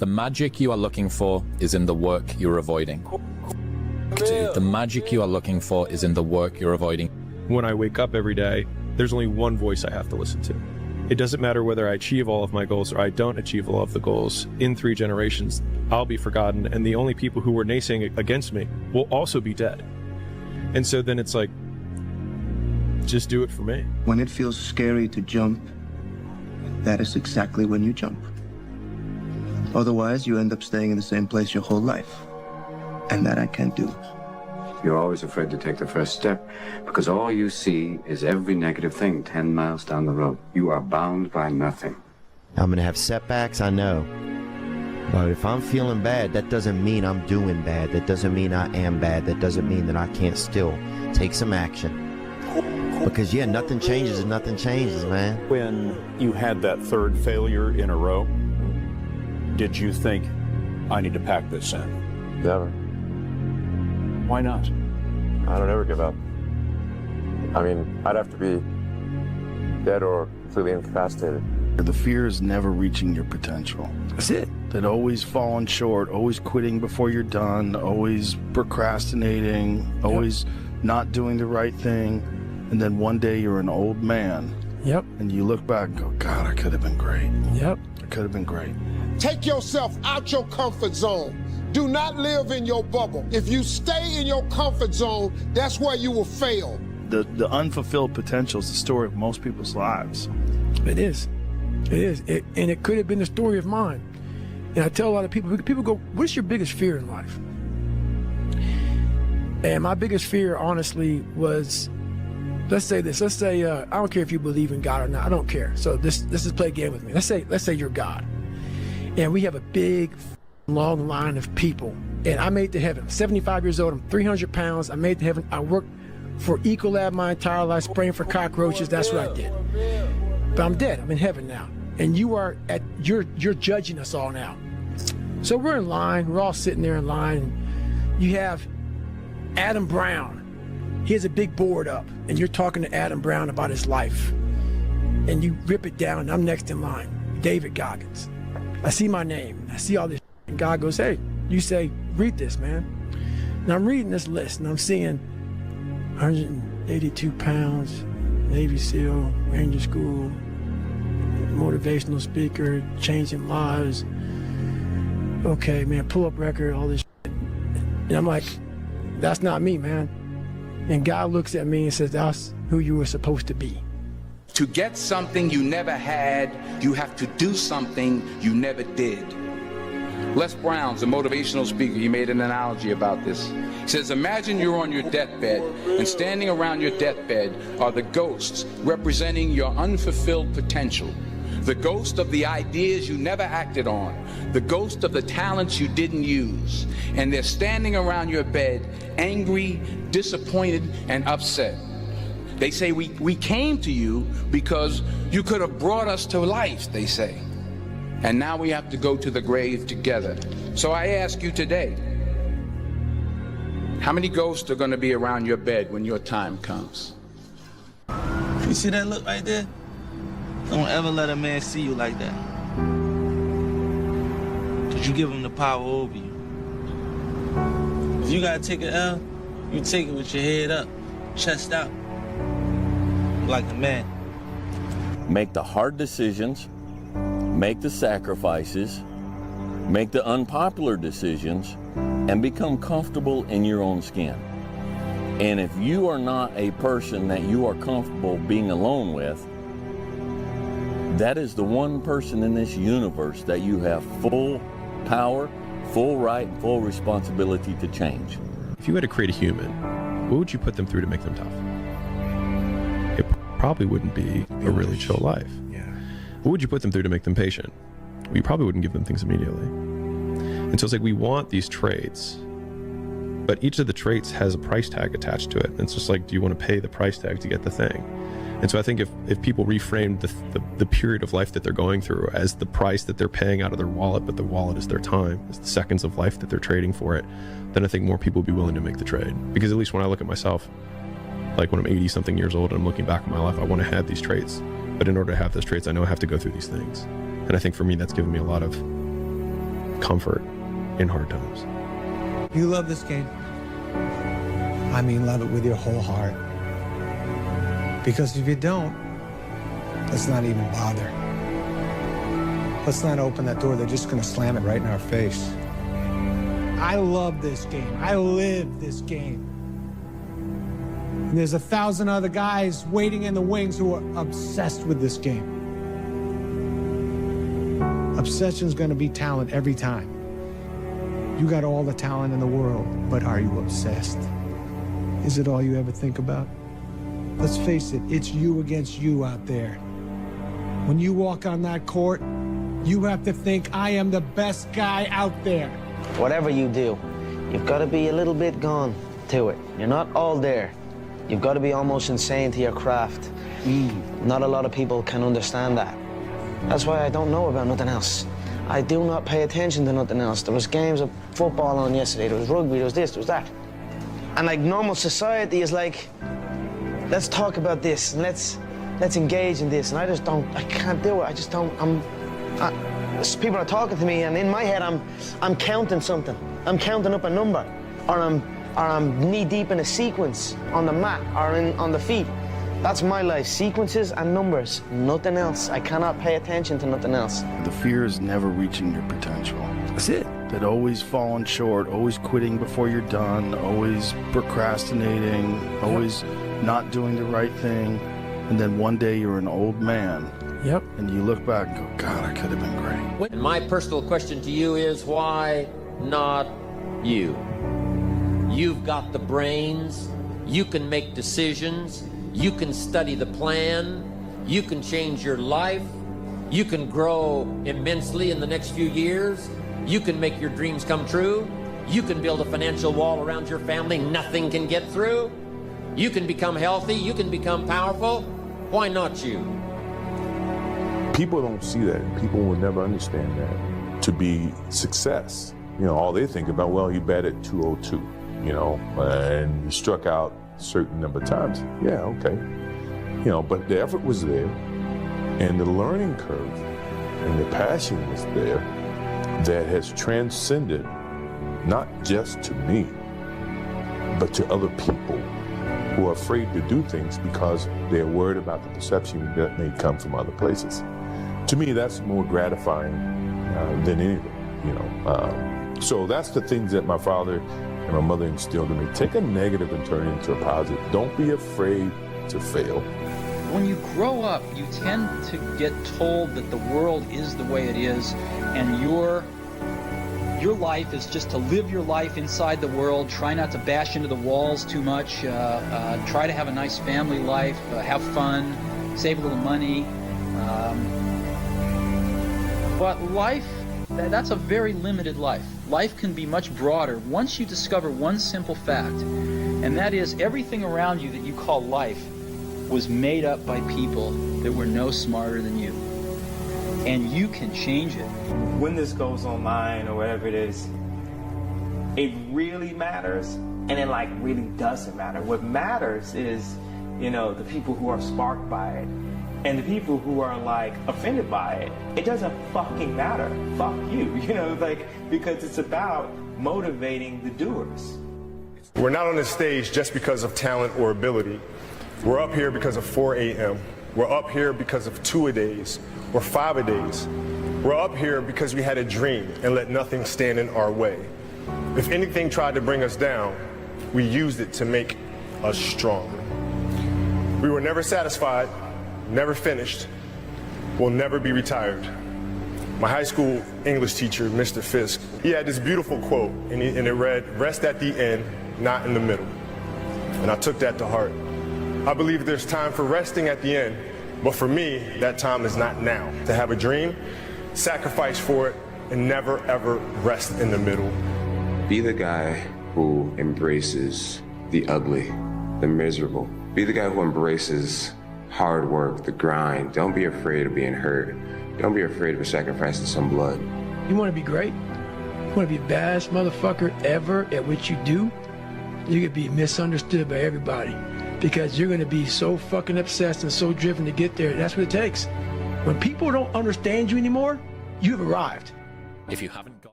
The magic you are looking for is in the work you're avoiding. The magic you are looking for is in the work you're avoiding. When I wake up every day, there's only one voice I have to listen to. It doesn't matter whether I achieve all of my goals or I don't achieve all of the goals. In 3 generations, I'll be forgotten, and the only people who were naysaying against me will also be dead. And so then it's like, just do it for me. When it feels scary to jump, that is exactly when you jump. Otherwise, you end up staying in the same place your whole life. And that I can't do. You're always afraid to take the first step because all you see is every negative thing 10 miles down the road. You are bound by nothing. I'm gonna have setbacks, I know. But if I'm feeling bad, that doesn't mean I'm doing bad. That doesn't mean I am bad. That doesn't mean that I can't still take some action. Because yeah, nothing changes and nothing changes, man. When you had that 3rd failure in a row, did you think, I need to pack this in? Never. Why not? I don't ever give up. I mean, I'd have to be dead or completely incapacitated. The fear is never reaching your potential. That's it. That always falling short, always quitting before you're done, always procrastinating, always not doing the right thing. And then one day you're an old man. Yep. And you look back and go, God, I could have been great. Yep. I could have been great. Take yourself out your comfort zone. Do not live in your bubble. If you stay in your comfort zone, that's where you will fail. The unfulfilled potential is the story of most people's lives. It is. It is. And it could have been the story of mine. And I tell a lot of people go, what's your biggest fear in life? And my biggest fear, honestly, was, let's say this. Let's say, I don't care if you believe in God or not. I don't care. So let's just play a game with me. Let's say you're God. And we have a big, long line of people. And I made it to heaven. I'm 75 years old. I'm 300 pounds. I made it to heaven. I worked for Ecolab my entire life, spraying for cockroaches. That's what I did. But I'm dead. I'm in heaven now. And you're judging us all now. So we're in line. We're all sitting there in line. And you have Adam Brown. He has a big board up, and you're talking to Adam Brown about his life. And you rip it down, and I'm next in line, David Goggins. I see my name. I see all this, and God goes, hey, you say, read this, man. And I'm reading this list, and I'm seeing 182 pounds, Navy SEAL, Ranger School, motivational speaker, changing lives. Okay, man, pull-up record, all this shit. And I'm like, that's not me, man. And God looks at me and says, that's who you were supposed to be. To get something you never had, you have to do something you never did. Les Brown's a motivational speaker. He made an analogy about this. He says, imagine you're on your deathbed, and standing around your deathbed are the ghosts representing your unfulfilled potential. The ghost of the ideas you never acted on. The ghost of the talents you didn't use. And they're standing around your bed, angry, disappointed, and upset. They say, we came to you because you could have brought us to life, they say. And now we have to go to the grave together. So I ask you today, how many ghosts are going to be around your bed when your time comes? You see that look right there? Don't ever let a man see you like that. Because you give him the power over you. If you gotta take an L, you take it with your head up, chest out, like a man. Make the hard decisions, make the sacrifices, make the unpopular decisions, and become comfortable in your own skin. And if you are not a person that you are comfortable being alone with, that is the one person in this universe that you have full power, full right, and full responsibility to change. If you had to create a human, what would you put them through to make them tough? It probably wouldn't be a really chill life. Yeah. What would you put them through to make them patient? Well, you probably wouldn't give them things immediately. And so it's like we want these traits, but each of the traits has a price tag attached to it. And it's just like, do you want to pay the price tag to get the thing? And so I think if people reframed the period of life that they're going through as the price that they're paying out of their wallet, but the wallet is their time, is the seconds of life that they're trading for it, then I think more people would be willing to make the trade. Because at least when I look at myself, like when I'm 80 something years old and I'm looking back at my life, I want to have these traits. But in order to have those traits, I know I have to go through these things. And I think for me, that's given me a lot of comfort in hard times. You love this game. I mean, love it with your whole heart. Because if you don't, let's not even bother. Let's not open that door. They're just going to slam it right in our face. I love this game. I live this game. And there's 1,000 other guys waiting in the wings who are obsessed with this game. Obsession's going to be talent every time. You got all the talent in the world, but are you obsessed? Is it all you ever think about? Let's face it, it's you against you out there. When you walk on that court, you have to think, I am the best guy out there. Whatever you do, you've got to be a little bit gone to it. You're not all there. You've got to be almost insane to your craft. Not a lot of people can understand that. That's why I don't know about nothing else. I do not pay attention to nothing else. There was games of football on yesterday, there was rugby, there was this, there was that. And like normal society is like, let's talk about this, and let's engage in this, and I can't do it, I just don't, people are talking to me, and in my head, I'm counting something. I'm counting up a number, or I'm knee-deep in a sequence on the mat, or on the feet. That's my life, sequences and numbers, nothing else. I cannot pay attention to nothing else. The fear is never reaching your potential. That's it. That always falling short, always quitting before you're done, always procrastinating, always not doing the right thing, and then one day you're an old man. Yep. And you look back and go, God, I could have been great. And my personal question to you is, why not you? You've got the brains, you can make decisions, you can study the plan, you can change your life, you can grow immensely in the next few years, you can make your dreams come true, you can build a financial wall around your family nothing can get through, you can become healthy, you can become powerful. Why not you? People don't see that. People will never understand that. To be success, all they think about, well, you batted 202, and you struck out a certain number of times. Yeah, okay. But the effort was there, and the learning curve and the passion was there that has transcended not just to me, but to other people who are afraid to do things because they're worried about the perception that may come from other places. To me, that's more gratifying than anything, So that's the things that my father and my mother instilled in me. Take a negative and turn it into a positive. Don't be afraid to fail. When you grow up, you tend to get told that the world is the way it is, and your life is just to live your life inside the world, try not to bash into the walls too much, try to have a nice family life, have fun, save a little money. But life, that's a very limited life. Life can be much broader once you discover one simple fact, and that is everything around you that you call life was made up by people that were no smarter than you. And you can change it. When this goes online or whatever it is, it really matters, and it really doesn't matter. What matters is, the people who are sparked by it, and the people who are offended by it. It doesn't fucking matter. Fuck you, because it's about motivating the doers. We're not on the stage just because of talent or ability. We're up here because of 4 a.m. We're up here because of 2-a-days or 5-a-days. We're up here because we had a dream and let nothing stand in our way. If anything tried to bring us down, we used it to make us stronger. We were never satisfied, never finished, will never be retired. My high school English teacher, Mr. Fisk, he had this beautiful quote, and it read, "Rest at the end, not in the middle." And I took that to heart. I believe there's time for resting at the end, but for me, that time is not now. To have a dream, sacrifice for it, and never ever rest in the middle. Be the guy who embraces the ugly, the miserable. Be the guy who embraces hard work, the grind. Don't be afraid of being hurt. Don't be afraid of sacrificing some blood. You want to be great? You want to be the baddest motherfucker ever at what you do? You're going to be misunderstood by everybody because you're going to be so fucking obsessed and so driven to get there. That's what it takes. When people don't understand you anymore, you've arrived. If you haven't got